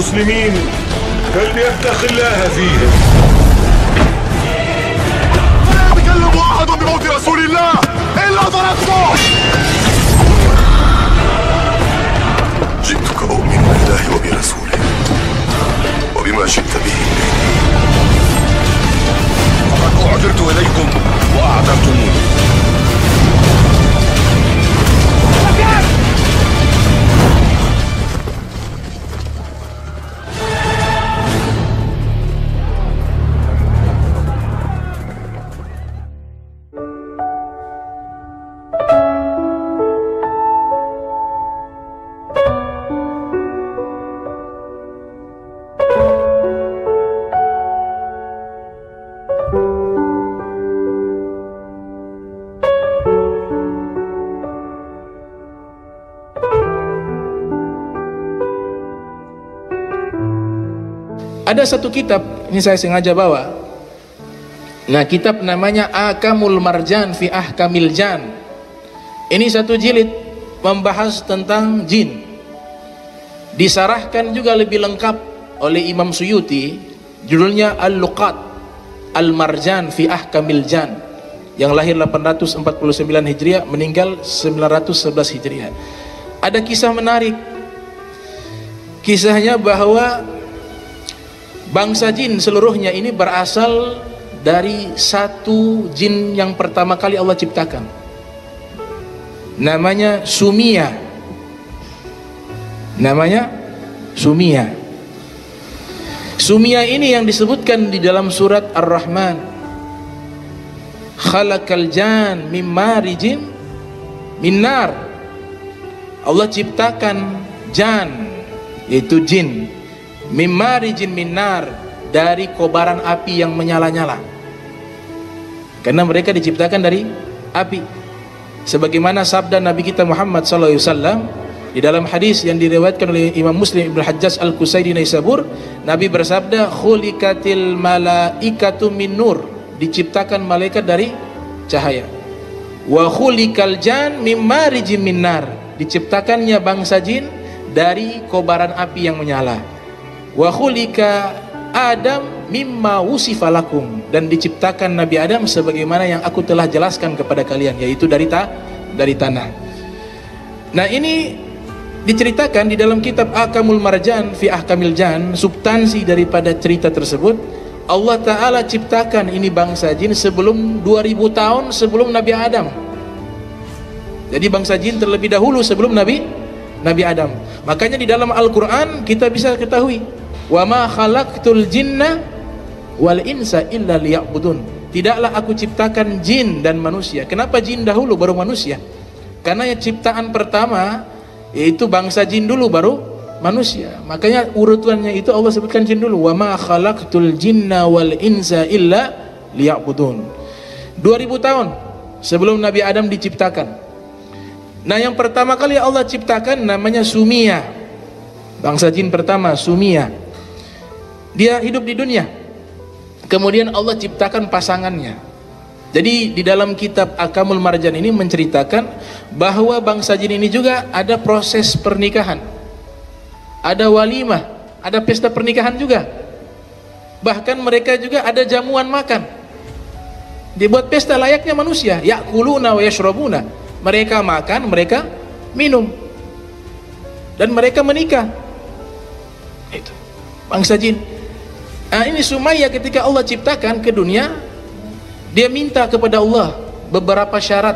المسلمين فليتق الله فيهم. لا يتكلم أحد بموت رسول الله إلا ضربته. جئتك أؤمن بالله وبرسوله وبما جئت به فقد أعذرت إليكم وأعذرتموني. Ada satu kitab, ini saya sengaja bawa. Nah, kitab namanya Akamul Marjan fi Ahkamil Jan. Ini satu jilid membahas tentang jin. Disarahkan juga lebih lengkap oleh Imam Suyuti, judulnya Al-Luqat Al-Marjan fi Ahkamil Jan, yang lahir 849 Hijriah, meninggal 911 Hijriah. Ada kisah menarik. Kisahnya bahwa bangsa jin seluruhnya ini berasal dari satu jin yang pertama kali Allah ciptakan. Namanya Sumia. Namanya Sumia. Sumia ini yang disebutkan di dalam surat Ar-Rahman. Khalaqal jan mim marijin min nar. Allah ciptakan jan, yaitu jin, mimmarijin minnar, dari kobaran api yang menyala-nyala, karena mereka diciptakan dari api. Sebagaimana sabda Nabi kita Muhammad SAW di dalam hadis yang diriwayatkan oleh Imam Muslim Ibnu Hajjaj Al-Qusairi Naisabur, Nabi bersabda, khuliqatil malaikatu min nur, diciptakan malaikat dari cahaya. Wa khuliqal jan mimmarijin minnar, diciptakannya bangsa jin dari kobaran api yang menyala. Wa khulika Adam mimma wusifa lakum, dan diciptakan Nabi Adam sebagaimana yang aku telah jelaskan kepada kalian, yaitu dari tanah. Nah, ini diceritakan di dalam kitab Akamul Marjan fi Ahkamil Jan. Substansi daripada cerita tersebut, Allah Ta'ala ciptakan ini bangsa jin sebelum 2000 tahun sebelum Nabi Adam. Jadi bangsa jin terlebih dahulu sebelum Nabi Adam. Makanya di dalam Al-Quran kita bisa ketahui, wa ma khalaqtul jinna wal insa illa liya'budun. Tidaklah aku ciptakan jin dan manusia. Kenapa jin dahulu baru manusia? Karena yang ciptaan pertama yaitu bangsa jin dulu baru manusia. Makanya urutannya itu Allah sebutkan jin dulu. Wa ma khalaqtul jinna wal insa illa liya'budun. 2000 tahun sebelum Nabi Adam diciptakan. Nah, yang pertama kali Allah ciptakan namanya Sumia. Bangsa jin pertama Sumia. Dia hidup di dunia. Kemudian Allah ciptakan pasangannya. Jadi di dalam kitab Akamul Marjan ini menceritakan bahwa bangsa jin ini juga ada proses pernikahan, ada walimah, ada pesta pernikahan juga. Bahkan mereka juga ada jamuan makan. Dibuat pesta layaknya manusia, ya'kuluna wa yashrabuna. Mereka makan, mereka minum, dan mereka menikah. Itu bangsa jin. Nah, ini Sumayyah ketika Allah ciptakan ke dunia, dia minta kepada Allah beberapa syarat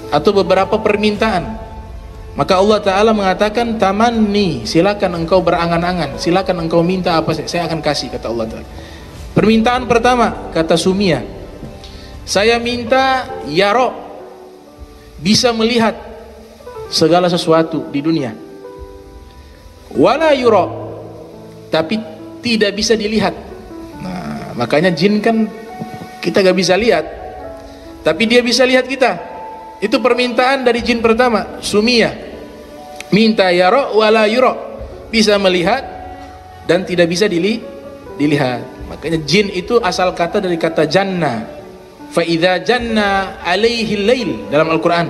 atau beberapa permintaan. Maka Allah Ta'ala mengatakan, tamanni, silakan engkau berangan-angan, silakan engkau minta apa saya akan kasih, kata Allah Ta'ala. Permintaan pertama, kata Sumia, saya minta yaro. bisa melihat segala sesuatu di dunia. Wala yura, tapi tidak bisa dilihat. Nah, makanya jin kan kita gak bisa lihat, tapi dia bisa lihat kita. Itu permintaan dari jin pertama, Sumiyah. Minta yara wala yura, bisa melihat dan tidak bisa dilihat. Makanya jin itu asal kata dari kata janna. Fa idza janna alaihi lail, dalam Al-Qur'an,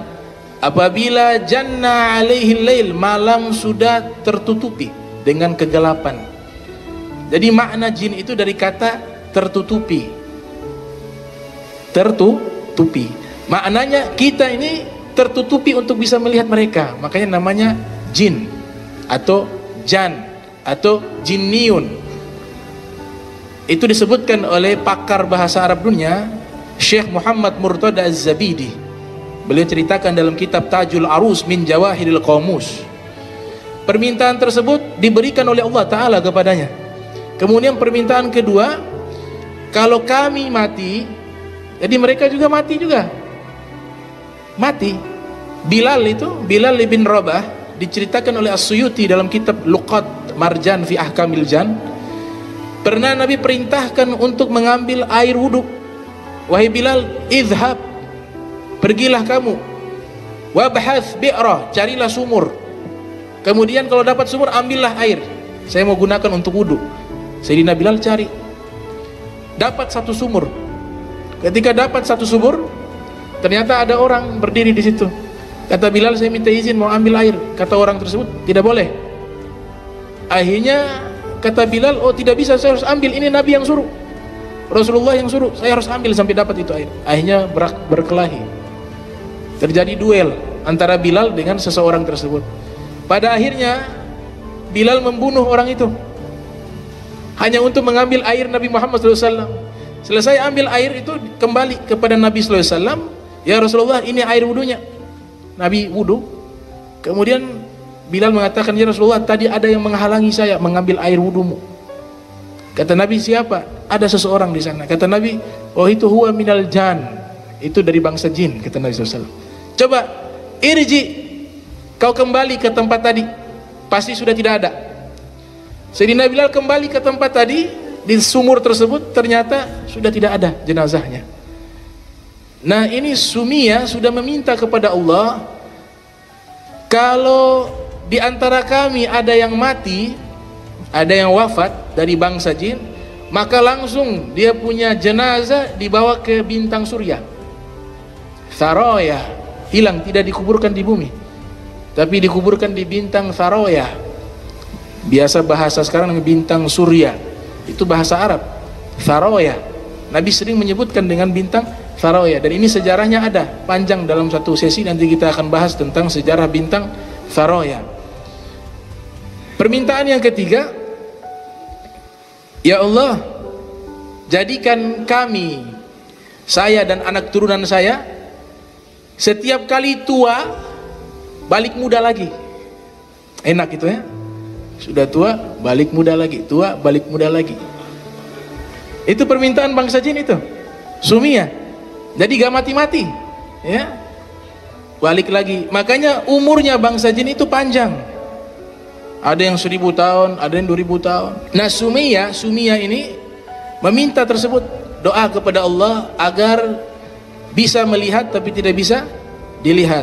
apabila janna alaihi lail, malam sudah tertutupi dengan kegelapan. Jadi makna jin itu dari kata tertutupi. Tertutupi. Maknanya kita ini tertutupi untuk bisa melihat mereka. Makanya namanya jin atau jan atau jinniun. Itu disebutkan oleh pakar bahasa Arab dunia, Syekh Muhammad Murtada Az-Zabidi. Beliau ceritakan dalam kitab Tajul Arus min Jawahiril Qamus. Permintaan tersebut diberikan oleh Allah Ta'ala kepadanya. Kemudian permintaan kedua, kalau kami mati, jadi mereka juga mati juga. Mati. Bilal bin Rabah, diceritakan oleh As-Suyuti dalam kitab Luqat Marjan fi Ahkamil Jan, pernah Nabi perintahkan untuk mengambil air wudhu. Wahai Bilal, idhab, pergilah kamu, wabhath bi'rah, carilah sumur. Kemudian kalau dapat sumur, ambillah air, saya mau gunakan untuk wudhu. Sayyidina Bilal cari, dapat satu sumur. Ketika dapat satu sumur, ternyata ada orang berdiri di situ. Kata Bilal, saya minta izin mau ambil air. Kata orang tersebut, tidak boleh. Akhirnya kata Bilal, oh tidak bisa, saya harus ambil, ini Nabi yang suruh, Rasulullah yang suruh, saya harus ambil sampai dapat itu air. Akhirnya berkelahi, terjadi duel antara Bilal dengan seseorang tersebut. Pada akhirnya Bilal membunuh orang itu hanya untuk mengambil air Nabi Muhammad SAW. Selesai ambil air itu, kembali kepada Nabi SAW, ya Rasulullah, ini air wudhunya. Nabi wudhu. Kemudian Bilal mengatakan, ya Rasulullah, tadi ada yang menghalangi saya mengambil air wudhumu. Kata Nabi, siapa? Ada seseorang di sana. Kata Nabi, oh itu huwa minal jan, itu dari bangsa jin. Kata Nabi SAW. Coba irji, kau kembali ke tempat tadi, pasti sudah tidak ada. Sayyidina Bilal kembali ke tempat tadi, di sumur tersebut ternyata sudah tidak ada jenazahnya. Nah, ini Sumiyah sudah meminta kepada Allah, kalau di antara kami ada yang mati, ada yang wafat dari bangsa jin, maka langsung dia punya jenazah dibawa ke bintang surya. Tharoya, hilang, tidak dikuburkan di bumi, tapi dikuburkan di bintang Tharoya. Biasa bahasa sekarang bintang surya, itu bahasa Arab. Tharoya, Nabi sering menyebutkan dengan bintang Tharoya, dan ini sejarahnya ada panjang dalam satu sesi, nanti kita akan bahas tentang sejarah bintang Tharoya. Permintaan yang ketiga, ya Allah, jadikan kami, saya dan anak turunan saya, setiap kali tua balik muda lagi. Enak itu ya, sudah tua balik muda lagi, tua balik muda lagi. Itu permintaan bangsa jin itu, Sumiyah. Jadi gak mati-mati ya, balik lagi. Makanya umurnya bangsa jin itu panjang, ada yang 1000 tahun, ada yang 2000 tahun. Nah, Sumiyah ini meminta tersebut, doa kepada Allah agar bisa melihat tapi tidak bisa dilihat.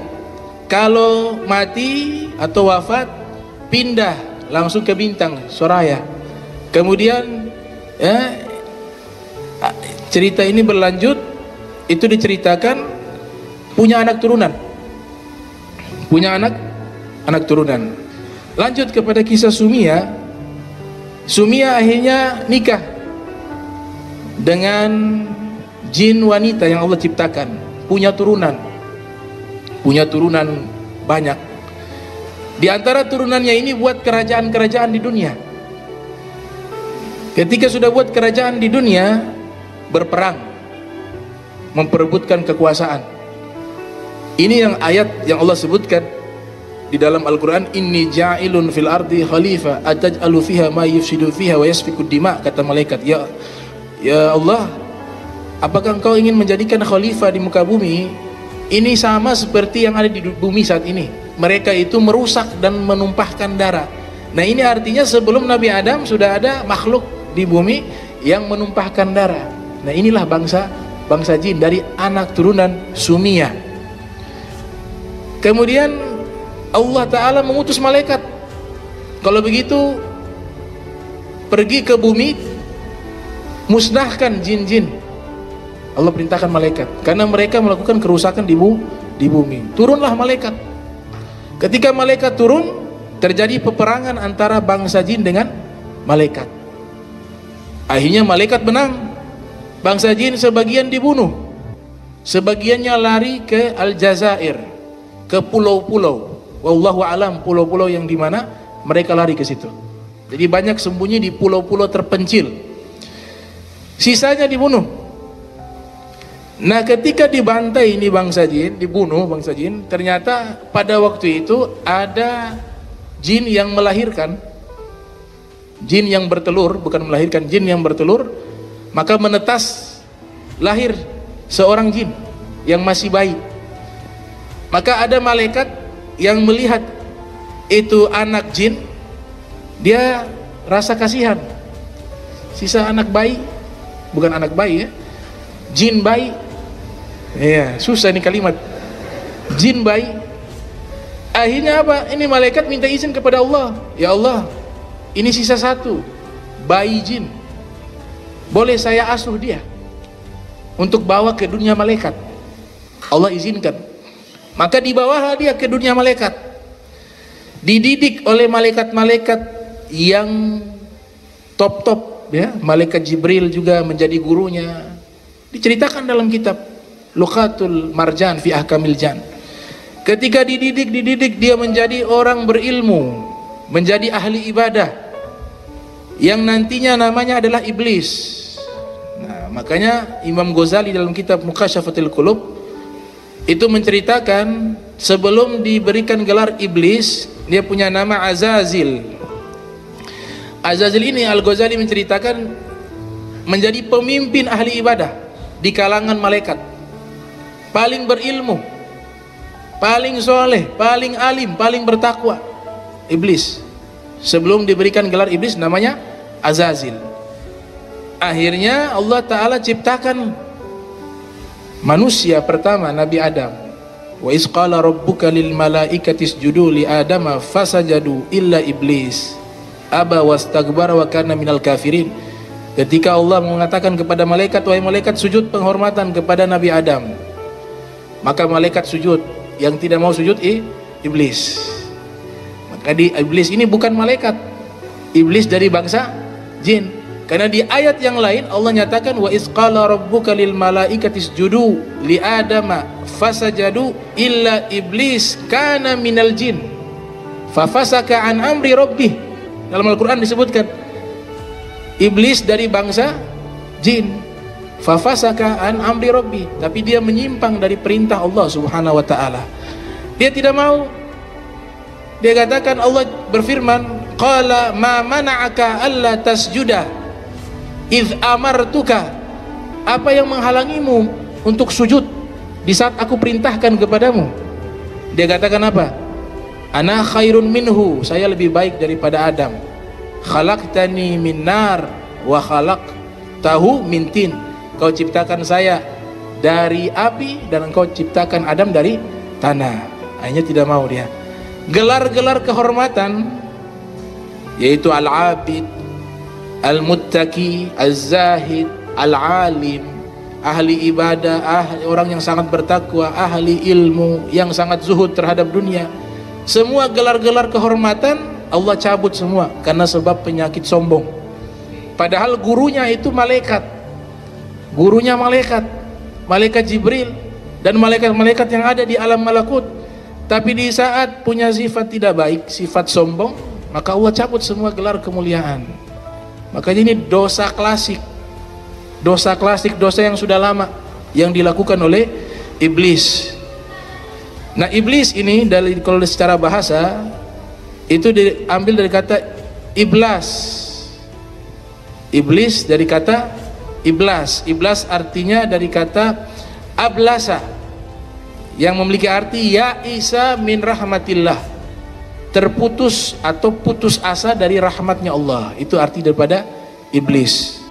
Kalau mati atau wafat, pindah langsung ke bintang Soraya. Kemudian ya, cerita ini berlanjut, itu diceritakan punya anak turunan, turunan. Lanjut kepada kisah Sumiyah. Sumiyah akhirnya nikah dengan jin wanita yang Allah ciptakan, punya turunan banyak. Di antara turunannya ini buat kerajaan-kerajaan di dunia. Ketika sudah buat kerajaan di dunia, berperang, memperebutkan kekuasaan. Ini yang ayat yang Allah sebutkan di dalam Al-Quran, inni ja'ilun fil ardi khalifah ataj'alu fiha ma yufsidu fiha wa yasfiku dima. Kata malaikat, ya Allah, apakah engkau ingin menjadikan khalifah di muka bumi Ini sama seperti yang ada di bumi saat ini. Mereka itu merusak dan menumpahkan darah. Nah, ini artinya sebelum Nabi Adam sudah ada makhluk di bumi yang menumpahkan darah. Nah, inilah bangsa jin dari anak turunan Sumiyah. Kemudian Allah Ta'ala mengutus malaikat. Kalau begitu, pergi ke bumi, musnahkan jin-jin. Allah perintahkan malaikat karena mereka melakukan kerusakan di bumi. Turunlah malaikat. Ketika malaikat turun, terjadi peperangan antara bangsa jin dengan malaikat. Akhirnya malaikat menang. Bangsa jin sebagian dibunuh, sebagiannya lari ke Al-Jazair, ke pulau-pulau. Wallahu alam, pulau-pulau yang dimana mereka lari ke situ. Jadi banyak sembunyi di pulau-pulau terpencil. Sisanya dibunuh. Nah, ketika dibantai ini bangsa jin, dibunuh bangsa jin, ternyata pada waktu itu ada jin yang melahirkan, jin yang bertelur, bukan melahirkan, jin yang bertelur, maka menetas lahir seorang jin yang masih bayi. Maka ada malaikat yang melihat itu anak jin, dia rasa kasihan. Sisa anak bayi, bukan anak bayi ya, jin bayi. Ya, susah ini kalimat. Jin bayi. Akhirnya apa? Ini malaikat minta izin kepada Allah. Ya Allah, ini sisa satu bayi jin. Boleh saya asuh dia untuk bawa ke dunia malaikat? Allah izinkan. Maka dibawalah dia ke dunia malaikat. Dididik oleh malaikat-malaikat yang top-top ya. Malaikat Jibril juga menjadi gurunya. Diceritakan dalam kitab Luqatul Marjan fi Ahkamil Jan. Ketika dididik dia menjadi orang berilmu, menjadi ahli ibadah yang nantinya namanya adalah iblis. Nah, makanya Imam Ghazali dalam kitab Muqasyafatul Qulub itu menceritakan sebelum diberikan gelar iblis, dia punya nama Azazil. Azazil ini Al-Ghazali menceritakan menjadi pemimpin ahli ibadah di kalangan malaikat, paling berilmu, paling soleh, paling alim, paling bertakwa. Iblis sebelum diberikan gelar iblis namanya Azazil. Akhirnya Allah Ta'ala ciptakan manusia pertama, Nabi Adam. Wa iz qala rabbuka lil malaikati isjudu li adama fasajadu illa iblis aba wastakbara wa kana minal kafirin. Ketika Allah mengatakan kepada malaikat, wahai malaikat, sujud penghormatan kepada Nabi Adam, maka malaikat sujud. Yang tidak mau sujud iblis. Maka iblis ini bukan malaikat, iblis dari bangsa jin. Karena di ayat yang lain Allah nyatakan wa iz qala rabbuka lil malaikati isjudu li adama fasajadu illa iblis kana minal jin fafasaka an amri rabbih. Dalam Al-Qur'an disebutkan iblis dari bangsa jin, fafasaka an amri rabbi, tapi dia menyimpang dari perintah Allah Subhanahu wa taala. Dia tidak mau. Dia katakan, Allah berfirman, qala ma mana'aka alla tasjuda idz amartuka. Apa yang menghalangimu untuk sujud di saat aku perintahkan kepadamu? Dia katakan apa? Ana khairun minhu, saya lebih baik daripada Adam. Khalaqtani min nar wa khalaqtahu min tin. Kau ciptakan saya dari api dan engkau ciptakan Adam dari tanah. Akhirnya tidak mau dia. Gelar-gelar kehormatan yaitu al-abid, al-muttaqi, az-zahid, al-alim, ahli ibadah, orang yang sangat bertakwa, ahli ilmu, yang sangat zuhud terhadap dunia. Semua gelar-gelar kehormatan Allah cabut semua karena sebab penyakit sombong. Padahal gurunya itu malaikat. Gurunya malaikat Jibril dan malaikat-malaikat yang ada di alam malakut. Tapi di saat punya sifat tidak baik, sifat sombong, maka Allah cabut semua gelar kemuliaan. Makanya ini dosa klasik. Dosa klasik, dosa yang sudah lama yang dilakukan oleh iblis. Nah, iblis ini kalau secara bahasa itu diambil dari kata iblas. Iblis dari kata iblas. Iblas artinya dari kata ablasa, yang memiliki arti ya Isa min rahmatillah, terputus atau putus asa dari rahmatnya Allah. Itu arti daripada iblis.